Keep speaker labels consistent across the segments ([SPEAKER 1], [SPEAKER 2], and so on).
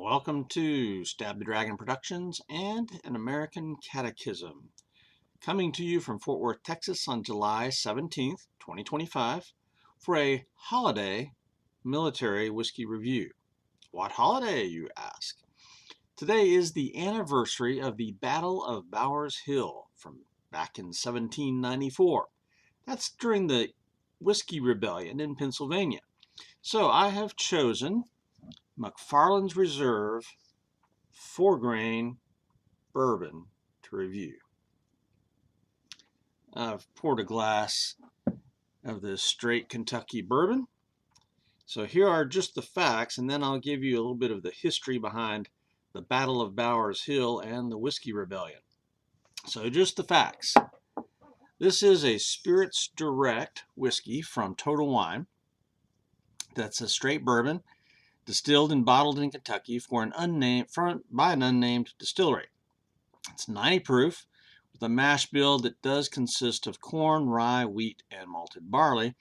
[SPEAKER 1] Welcome to Stab the Dragon Productions and an American Catechism. Coming to you from Fort Worth, Texas on July 17th, 2025 for a holiday military whiskey review. What holiday, you ask? Today is the anniversary of the Battle of Bowers Hill from back in 1794. That's during the Whiskey Rebellion in Pennsylvania. So I have chosen McFarlane's Reserve 4-grain bourbon to review. I've poured a glass of this straight Kentucky bourbon. So here are just the facts, and then I'll give you a little bit of the history behind the Battle of Bowers Hill and the Whiskey Rebellion. So just the facts. This is a Spirits Direct whiskey from Total Wine. That's a straight bourbon, distilled and bottled in Kentucky by an unnamed distillery. It's 90 proof with a mash bill that does consist of corn, rye, wheat, and malted barley.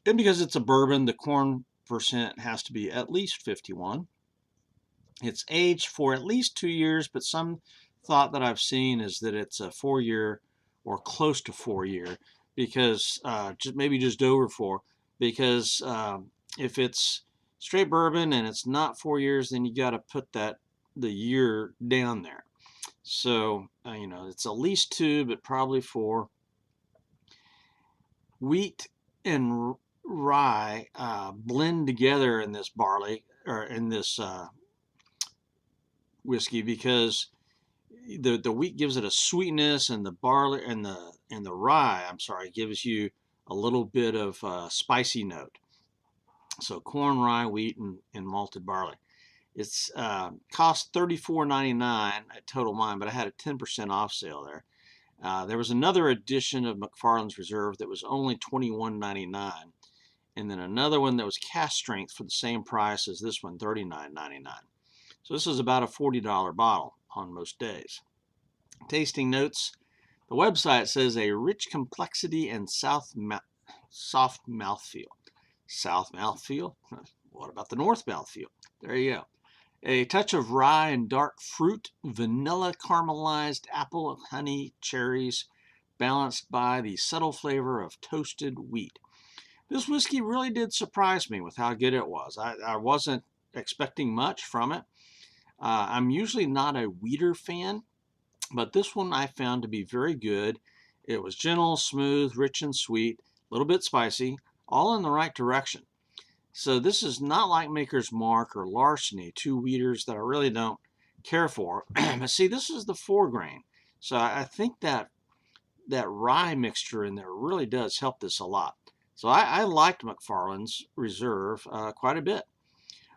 [SPEAKER 1] And because it's a bourbon, the corn percent has to be at least 51. It's aged for at least 2 years, but some thought that I've seen is that it's a 4-year or close to 4-year, because maybe just over 4, because if it's straight bourbon and it's not 4 years, then you got to put the year down there. So it's at least 2, but probably 4. Wheat and rye blend together in this barley, or in this whiskey, because the wheat gives it a sweetness, and the barley and the rye, gives you a little bit of spicy note. So corn, rye, wheat, and malted barley. It's cost $34.99 at Total Wine, but I had a 10% off sale there. There was another edition of McFarlane's Reserve that was only $21.99, and then another one that was cast strength for the same price as this one, $39.99. So this is about a $40 bottle on most days. Tasting notes. The website says a rich complexity and soft mouthfeel. South mouthfeel? What about the north mouthfeel? There you go. A touch of rye and dark fruit, vanilla caramelized apple, honey, cherries, balanced by the subtle flavor of toasted wheat. This whiskey really did surprise me with how good it was. I wasn't expecting much from it. I'm usually not a wheater fan, but this one I found to be very good. It was gentle, smooth, rich and sweet, a little bit spicy, all in the right direction. So this is not like Maker's Mark or Larceny, 2 wheaters that I really don't care for. But see, this is the 4-grain. So I think that rye mixture in there really does help this a lot. So I liked McFarlane's Reserve quite a bit.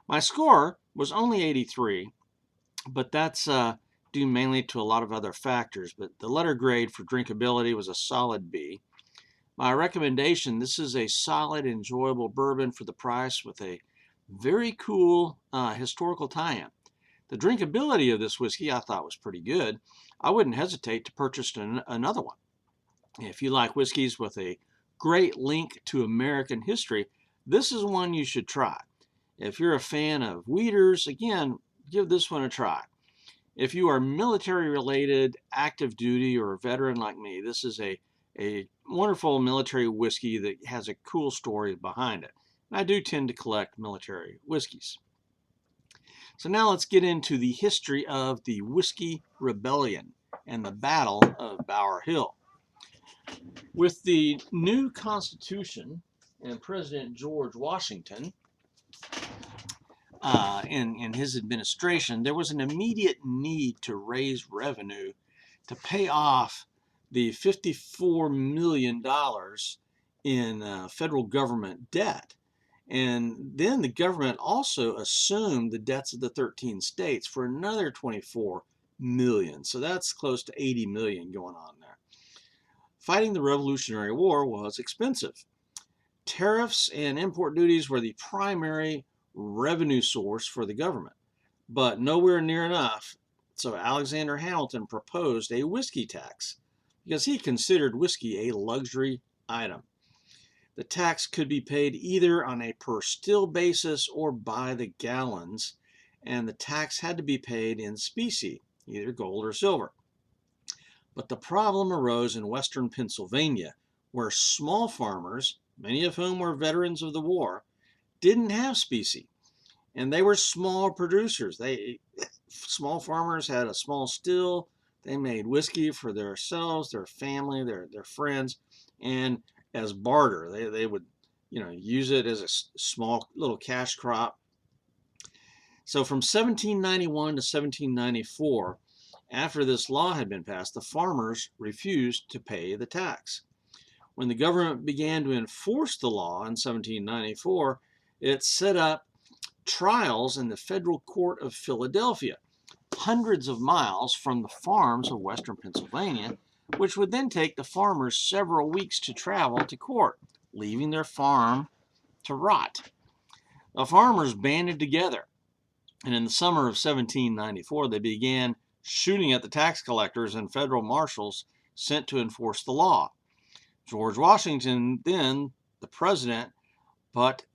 [SPEAKER 1] My score was only 83, but that's due mainly to a lot of other factors. But the letter grade for drinkability was a solid B. My recommendation, this is a solid, enjoyable bourbon for the price with a very cool historical tie-in. The drinkability of this whiskey I thought was pretty good. I wouldn't hesitate to purchase another one. If you like whiskeys with a great link to American history, this is one you should try. If you're a fan of wheaters, again, give this one a try. If you are military related, active duty, or a veteran like me, this is a wonderful military whiskey that has a cool story behind it. And I do tend to collect military whiskeys. So now let's get into the history of the Whiskey Rebellion and the Battle of Bower Hill. With the new Constitution and President George Washington in his administration, there was an immediate need to raise revenue to pay off the $54 million in federal government debt. And then the government also assumed the debts of the 13 states for another $24 million. So that's close to $80 million going on there. Fighting the Revolutionary War was expensive. Tariffs and import duties were the primary revenue source for the government, but nowhere near enough. So Alexander Hamilton proposed a whiskey tax, because he considered whiskey a luxury item. The tax could be paid either on a per still basis or by the gallons, and the tax had to be paid in specie, either gold or silver. But the problem arose in western Pennsylvania, where small farmers, many of whom were veterans of the war, didn't have specie, and they were small producers. Small farmers had a small still. They made whiskey for themselves, their family, their friends, and as barter. They would, use it as a small little cash crop. So from 1791 to 1794, after this law had been passed, the farmers refused to pay the tax. When the government began to enforce the law in 1794, it set up trials in the federal court of Philadelphia, hundreds of miles from the farms of western Pennsylvania, which would then take the farmers several weeks to travel to court, leaving their farm to rot. The farmers banded together, and in the summer of 1794, they began shooting at the tax collectors and federal marshals sent to enforce the law. George Washington, then the president, put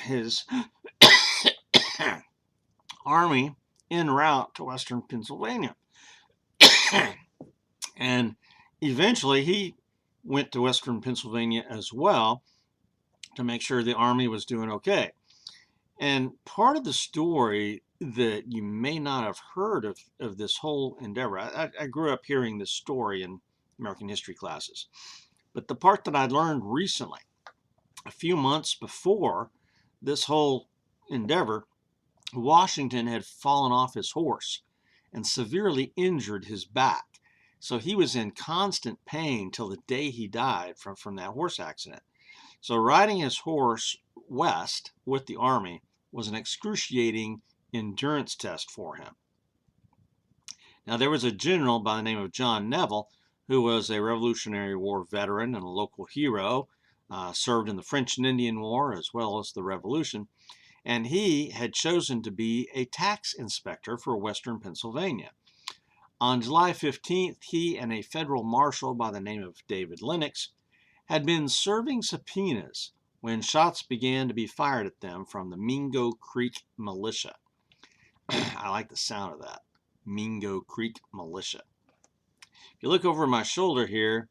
[SPEAKER 1] his army en route to western Pennsylvania. And eventually he went to western Pennsylvania as well to make sure the army was doing okay. And part of the story that you may not have heard of this whole endeavor, I grew up hearing this story in American history classes, but the part that I learned recently, a few months before this whole endeavor, Washington had fallen off his horse and severely injured his back. So he was in constant pain till the day he died from that horse accident. So riding his horse west with the army was an excruciating endurance test for him. Now, there was a general by the name of John Neville, who was a Revolutionary War veteran and a local hero, served in the French and Indian War as well as the Revolution, and he had chosen to be a tax inspector for western Pennsylvania. On July 15th, he and a federal marshal by the name of David Lennox had been serving subpoenas when shots began to be fired at them from the Mingo Creek militia. I like the sound of that, Mingo Creek militia. If you look over my shoulder here,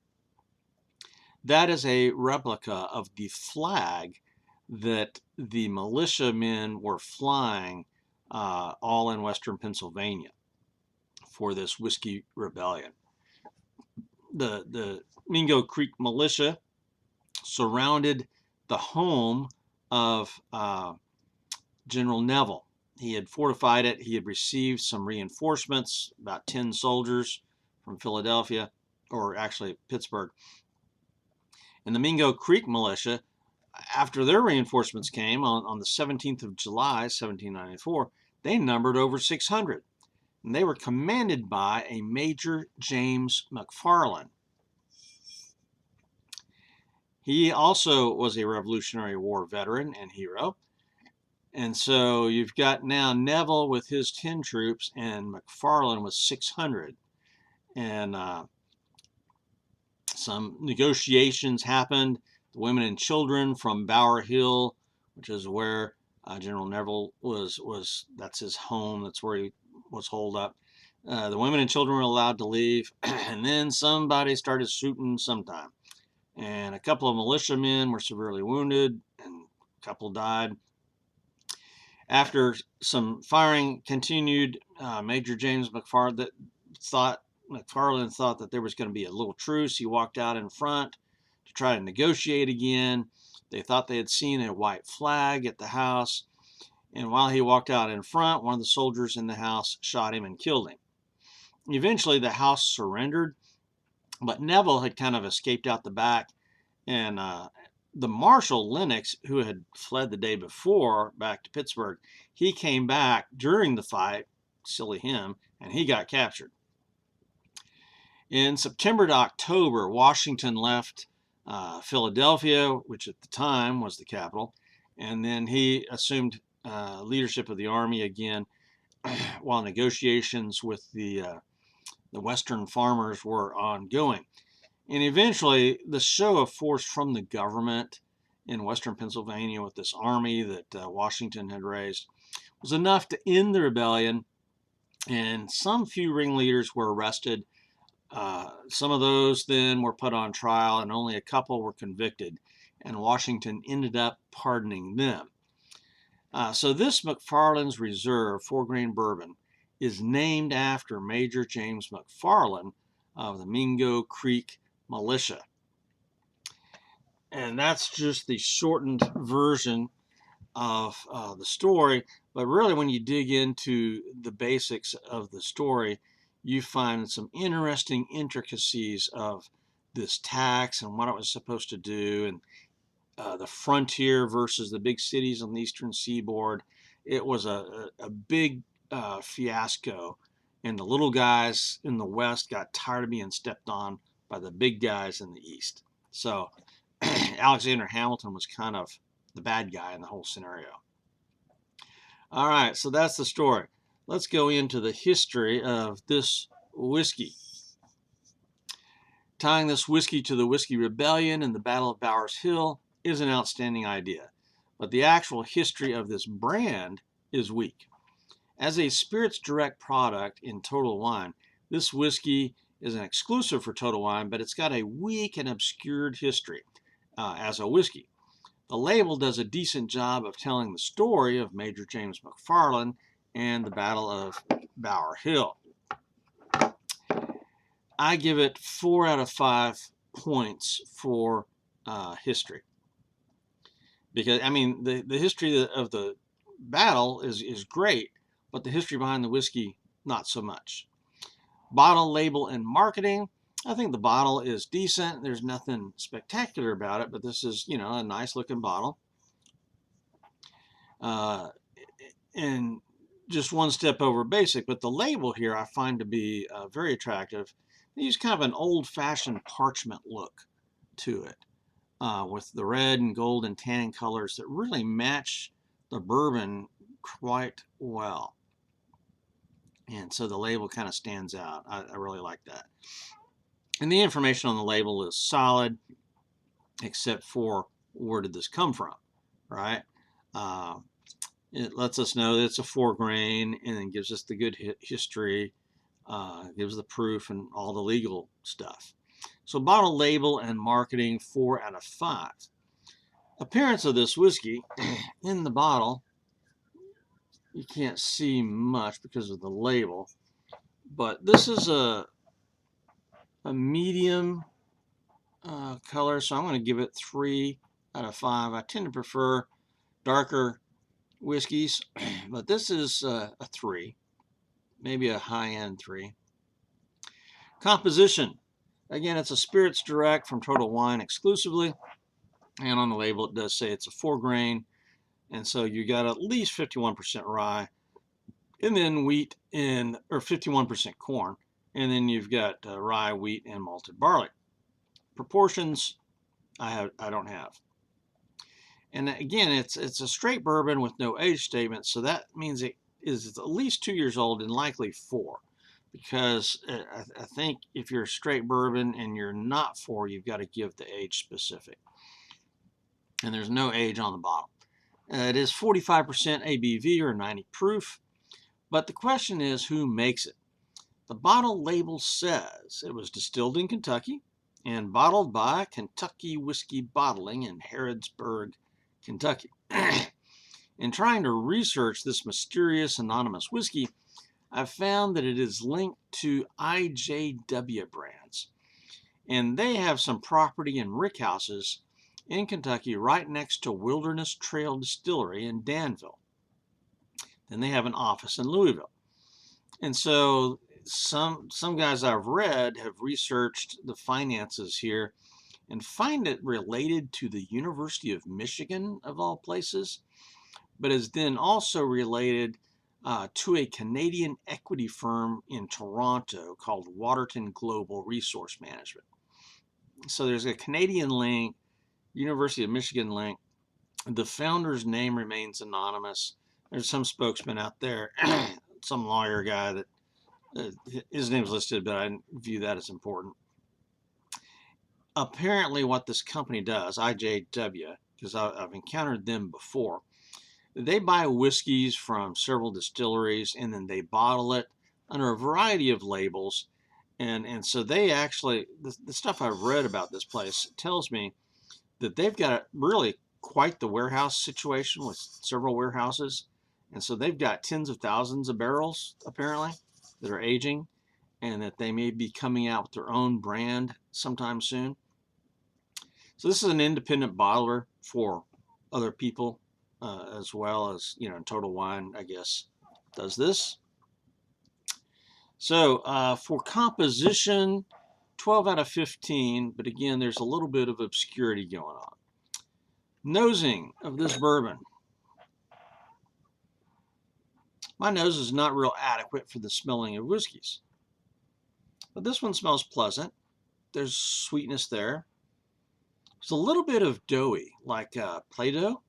[SPEAKER 1] that is a replica of the flag that the militiamen were flying all in western Pennsylvania for this whiskey rebellion. The Mingo Creek militia surrounded the home of General Neville. He had fortified it. He had received some reinforcements, about 10 soldiers from Philadelphia, or actually Pittsburgh. And the Mingo Creek militia, after their reinforcements came on the 17th of July, 1794, they numbered over 600. And they were commanded by a Major James McFarlane. He also was a Revolutionary War veteran and hero. And so you've got now Neville with his 10 troops and McFarlane with 600. And some negotiations happened. The women and children from Bower Hill, which is where General Neville was, that's his home, that's where he was holed up. The women and children were allowed to leave, and then somebody started shooting sometime. And a couple of militiamen were severely wounded, and a couple died. After some firing continued, Major James McFarlane thought that there was going to be a little truce. He walked out in front to try to negotiate again. They thought they had seen a white flag at the house. And while he walked out in front, one of the soldiers in the house shot him and killed him. Eventually, the house surrendered, but Neville had kind of escaped out the back. And the Marshal Lennox, who had fled the day before back to Pittsburgh, he came back during the fight, silly him, and he got captured. In September to October, Washington left Philadelphia, which at the time was the capital, and then he assumed leadership of the army again while negotiations with the Western farmers were ongoing. And eventually, the show of force from the government in Western Pennsylvania with this army that Washington had raised was enough to end the rebellion, and some few ringleaders were arrested. Some of those then were put on trial, and only a couple were convicted, and Washington ended up pardoning them. So this McFarlane's Reserve 4-grain bourbon is named after Major James McFarlane of the Mingo Creek militia. And that's just the shortened version of the story. But really, when you dig into the basics of the story, you find some interesting intricacies of this tax and what it was supposed to do, and the frontier versus the big cities on the eastern seaboard. It was a big fiasco, and the little guys in the west got tired of being stepped on by the big guys in the east. So Alexander Hamilton was kind of the bad guy in the whole scenario. All right, so that's the story. Let's go into the history of this whiskey. Tying this whiskey to the Whiskey Rebellion and the Battle of Bowers Hill is an outstanding idea, but the actual history of this brand is weak. As a Spirits Direct product in Total Wine, this whiskey is an exclusive for Total Wine, but it's got a weak and obscured history as a whiskey. The label does a decent job of telling the story of Major James McFarlane and the Battle of Bower Hill. I give it 4 out of 5 points for history. Because, I mean, the history of the battle is great, but the history behind the whiskey, not so much. Bottle, label, and marketing. I think the bottle is decent. There's nothing spectacular about it, but this is, a nice looking bottle. And just one step over basic, but the label here I find to be very attractive. They use kind of an old-fashioned parchment look to it, with the red and gold and tan colors that really match the bourbon quite well. And so the label kind of stands out. I really like that. And the information on the label is solid, except for where did this come from, right? It lets us know that it's a 4-grain, and then gives us the good history, gives the proof and all the legal stuff. So bottle, label, and marketing, 4 out of 5. Appearance of this whiskey in the bottle, you can't see much because of the label, but this is a medium color, so I'm going to give it 3 out of 5. I tend to prefer darker whiskeys, but this is a 3, maybe a high-end 3. Composition. Again, it's a Spirits Direct from Total Wine exclusively, and on the label it does say it's a 4-grain, and so you got at least 51% rye, and then wheat or 51% corn, and then you've got rye, wheat, and malted barley. Proportions, I don't have. And again, it's a straight bourbon with no age statement, so that means it is at least 2 years old and likely 4. Because I think if you're a straight bourbon and you're not 4, you've got to give the age specific. And there's no age on the bottle. It is 45% ABV or 90 proof. But the question is, who makes it? The bottle label says it was distilled in Kentucky and bottled by Kentucky Whiskey Bottling in Harrodsburg, Kentucky. In trying to research this mysterious anonymous whiskey, I've found that it is linked to IJW brands. And they have some property in rickhouses in Kentucky right next to Wilderness Trail Distillery in Danville. Then they have an office in Louisville. And so some guys I've read have researched the finances here and find it related to the University of Michigan, of all places, but is then also related to a Canadian equity firm in Toronto called Waterton Global Resource Management. So there's a Canadian link, University of Michigan link. The founder's name remains anonymous. There's some spokesman out there, some lawyer guy that his name's listed, but I didn't view that as important. Apparently what this company does, IJW, because I've encountered them before, They buy whiskeys from several distilleries and then they bottle it under a variety of labels. And so they actually, the stuff I've read about this place tells me that they've got really quite the warehouse situation with several warehouses. And so they've got tens of thousands of barrels apparently that are aging, and that they may be coming out with their own brand sometime soon. So this is an independent bottler for other people, as well as, Total Wine, I guess, does this. So for composition, 12 out of 15, but again, there's a little bit of obscurity going on. Nosing of this bourbon. My nose is not real adequate for the smelling of whiskeys, but this one smells pleasant. There's sweetness there. There's a little bit of doughy, like Play-Doh,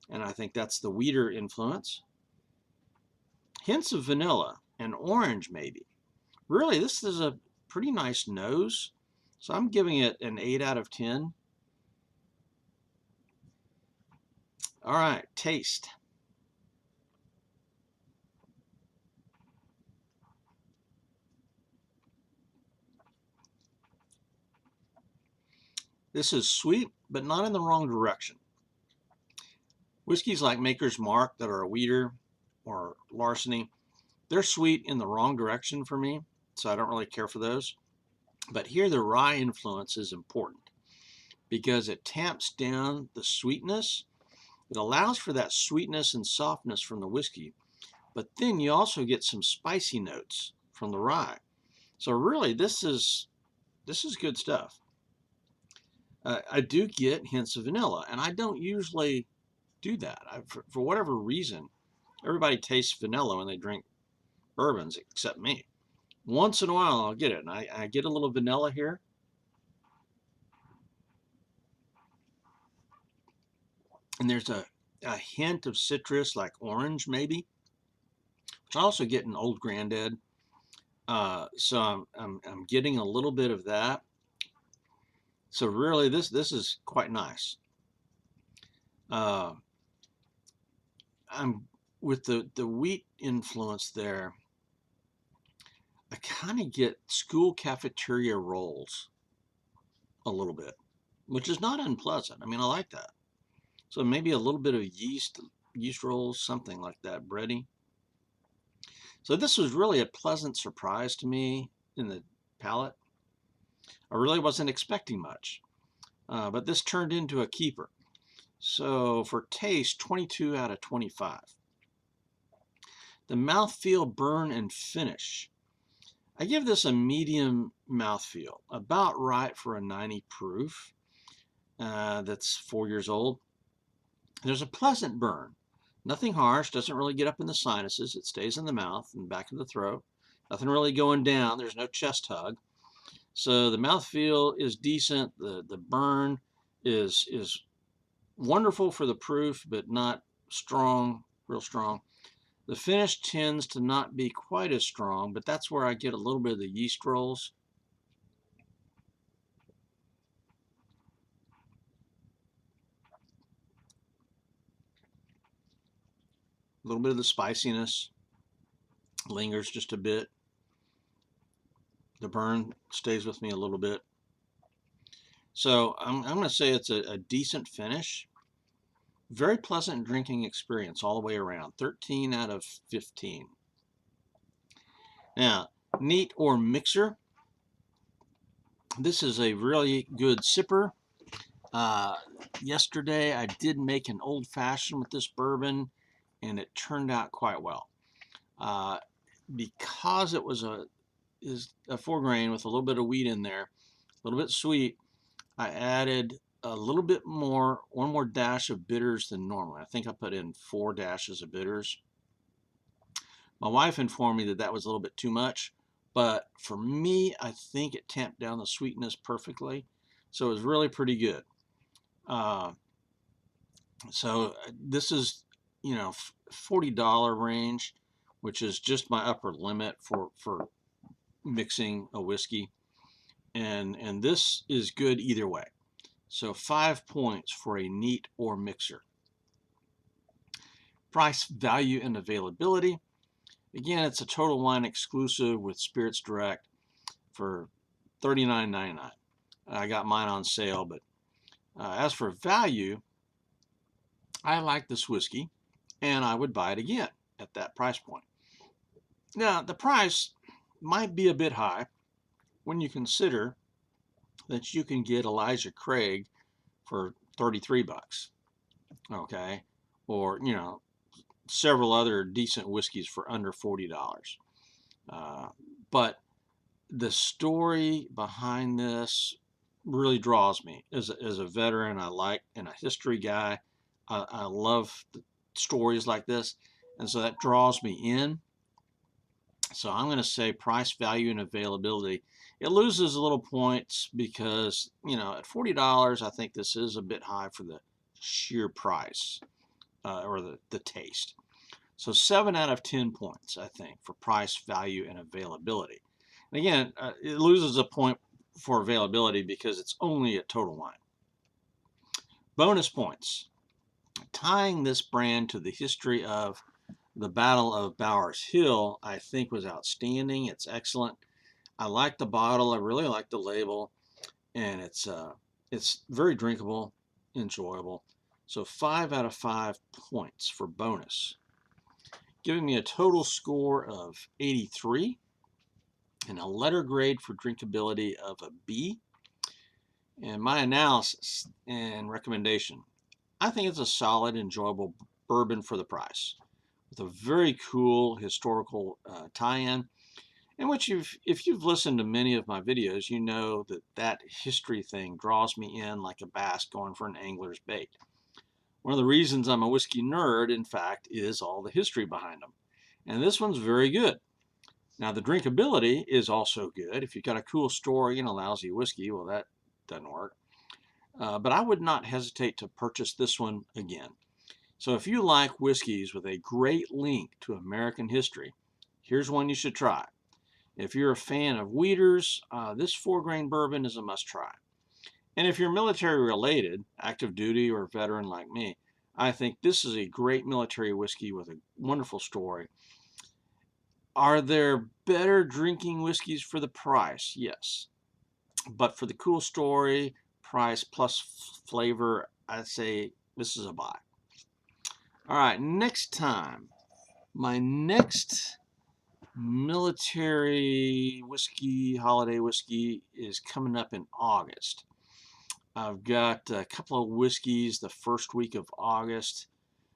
[SPEAKER 1] and I think that's the wheater influence. Hints of vanilla and orange, maybe. Really, this is a pretty nice nose, so I'm giving it an 8 out of 10. All right, taste. This is sweet, but not in the wrong direction. Whiskeys like Maker's Mark that are a wheater or larceny, they're sweet in the wrong direction for me, so I don't really care for those. But here the rye influence is important because it tamps down the sweetness. It allows for that sweetness and softness from the whiskey, but then you also get some spicy notes from the rye. So really, this is good stuff. I do get hints of vanilla, and I don't usually do that. For whatever reason, everybody tastes vanilla when they drink bourbons, except me. Once in a while, I'll get it, and I get a little vanilla here. And there's a hint of citrus, like orange, maybe, which I also get in Old Grandad. So I'm getting a little bit of that. So really, this is quite nice. I'm with the wheat influence there. I kind of get school cafeteria rolls a little bit, which is not unpleasant. I mean, I like that. So maybe a little bit of yeast rolls, something like that, bready. So this was really a pleasant surprise to me in the palate. I really wasn't expecting much, but this turned into a keeper. So for taste, 22 out of 25. The mouthfeel, burn, and finish. I give this a medium mouthfeel, about right for a 90 proof. That's 4 years old. There's a pleasant burn. Nothing harsh, doesn't really get up in the sinuses. It stays in the mouth and back of the throat. Nothing really going down. There's no chest hug. So the mouthfeel is decent. The burn is wonderful for the proof, but not strong, real strong. The finish tends to not be quite as strong, but that's where I get a little bit of the yeast rolls. A little bit of the spiciness lingers just a bit. The burn stays with me a little bit. So I'm going to say it's a decent finish. Very pleasant drinking experience all the way around. 13 out of 15. Now, neat or mixer. This is a really good sipper. Yesterday I did make an old fashioned with this bourbon, and it turned out quite well. Because it was a 4-grain with a little bit of wheat in there, a little bit sweet, I added a little bit more, one more dash of bitters than normal. I think I put in 4 dashes of bitters. My wife informed me that that was a little bit too much, but for me, I think it tamped down the sweetness perfectly. So it was really pretty good. So this is, $40 range, which is just my upper limit for mixing a whiskey. And this is good either way. So 5 points for a neat or mixer. Price, value, and availability. Again, it's a Total Wine exclusive with Spirits Direct for $39.99. I got mine on sale, but as for value, I like this whiskey, and I would buy it again at that price point. Now, the price might be a bit high when you consider that you can get Elijah Craig for 33 bucks, okay? Or, several other decent whiskeys for under $40. But the story behind this really draws me. As a veteran, and a history guy, I love the stories like this, and so that draws me in. So I'm going to say price, value, and availability. It loses a little points because, at $40, I think this is a bit high for the sheer price or the taste. So 7 out of 10 points, I think, for price, value, and availability. And again, it loses a point for availability because it's only a Total Wine. Bonus points. Tying this brand to the history of the Battle of Bowers Hill, I think, was outstanding. It's excellent. I like the bottle. I really like the label, and it's very drinkable, enjoyable. So 5 out of 5 points for bonus, giving me a total score of 83 and a letter grade for drinkability of a B. And my analysis and recommendation, I think it's a solid, enjoyable bourbon for the price, with a very cool historical tie-in, in which if you've listened to many of my videos, you know that history thing draws me in like a bass going for an angler's bait. One of the reasons I'm a whiskey nerd, in fact, is all the history behind them. And this one's very good. Now, the drinkability is also good. If you've got a cool story and a lousy whiskey, well, that doesn't work. But I would not hesitate to purchase this one again. So if you like whiskeys with a great link to American history, here's one you should try. If you're a fan of wheaters, this 4-grain bourbon is a must-try. And if you're military related, active duty or veteran like me, I think this is a great military whiskey with a wonderful story. Are there better drinking whiskeys for the price? Yes. But for the cool story, price plus flavor, I'd say this is a buy. All right, next time, my next military whiskey, holiday whiskey, is coming up in August. I've got a couple of whiskeys the first week of August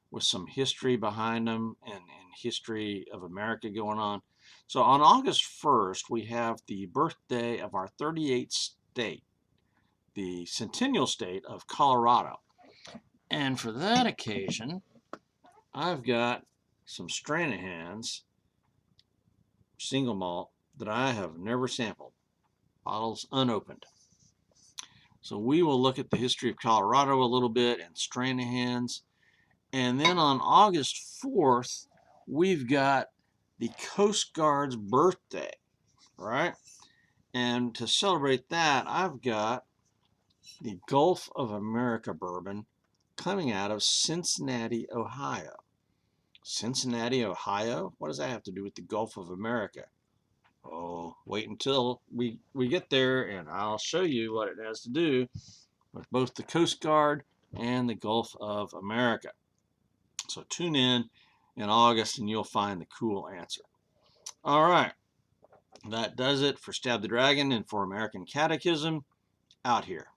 [SPEAKER 1] with some history behind them and history of America going on. So on August 1st, we have the birthday of our 38th state, the Centennial State of Colorado. And for that occasion, I've got some Stranahan's single malt that I have never sampled, bottles unopened. So we will look at the history of Colorado a little bit and Stranahan's. And then on August 4th, we've got the Coast Guard's birthday, right? And to celebrate that, I've got the Gulf of America bourbon coming out of Cincinnati, Ohio. Cincinnati, Ohio? What does that have to do with the Gulf of America? Oh, wait until we get there and I'll show you what it has to do with both the Coast Guard and the Gulf of America. So tune in August and you'll find the cool answer. All right, that does it for Stab the Dragon and for American Catechism. Out here.